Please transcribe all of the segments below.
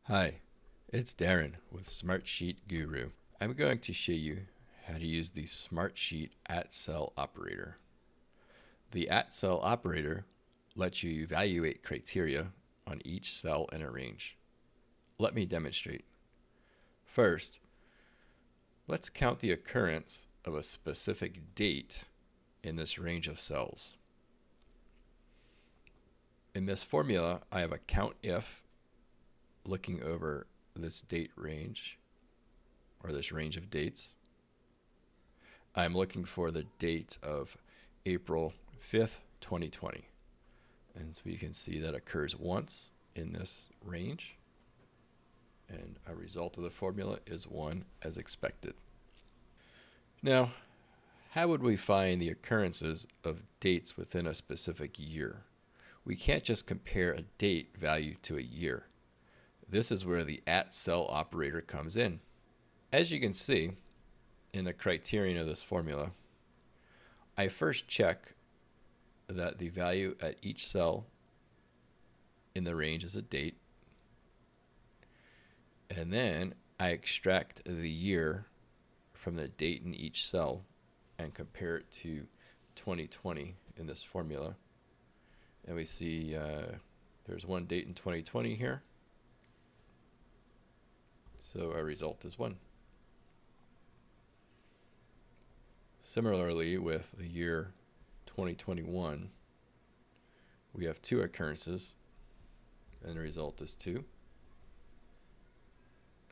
Hi, it's Darren with Smartsheet Guru. I'm going to show you how to use the Smartsheet @cell operator. The @cell operator lets you evaluate criteria on each cell in a range. Let me demonstrate. First, let's count the occurrence of a specific date in this range of cells. In this formula, I have a COUNTIF looking over this date range, or this range of dates. I'm looking for the date of April 5th, 2020. And so you can see that occurs once in this range. And a result of the formula is 1 as expected. Now, how would we find the occurrences of dates within a specific year? We can't just compare a date value to a year. This is where the @cell operator comes in. As you can see in the criterion of this formula, I first check that the value at each cell in the range is a date, and then I extract the year from the date in each cell and compare it to 2020 in this formula. And we see there's one date in 2020 here. So our result is 1. Similarly, with the year 2021, we have 2 occurrences, and the result is 2.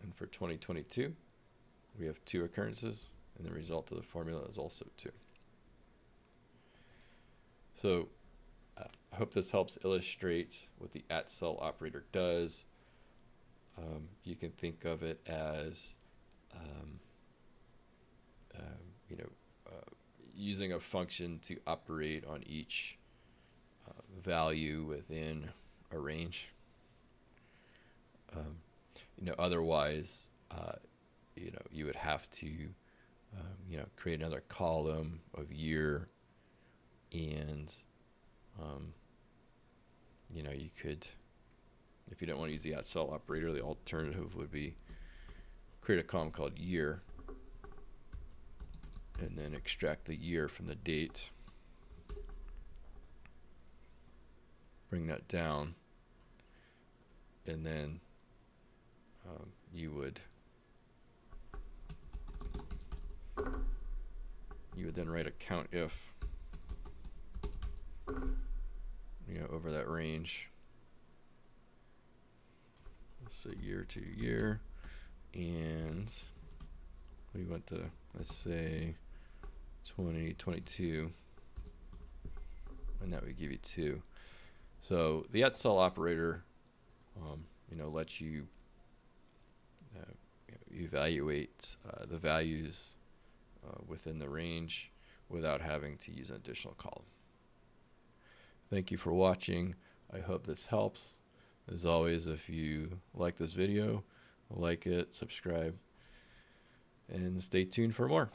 And for 2022, we have 2 occurrences, and the result of the formula is also 2. So I hope this helps illustrate what the @cell operator does. You can think of it as using a function to operate on each value within a range. Otherwise, you would have to create another column of year, and you could, if you don't want to use the @cell operator, the alternative would be create a column called year and then extract the year from the date, bring that down, and then you would then write a COUNTIF over that range. So year to year, and we went to, let's say, 2022, and that would give you 2. So the @cell operator lets you evaluate the values within the range without having to use an additional column. Thank you for watching. I hope this helps. As always, if you like this video, like it, subscribe, and stay tuned for more.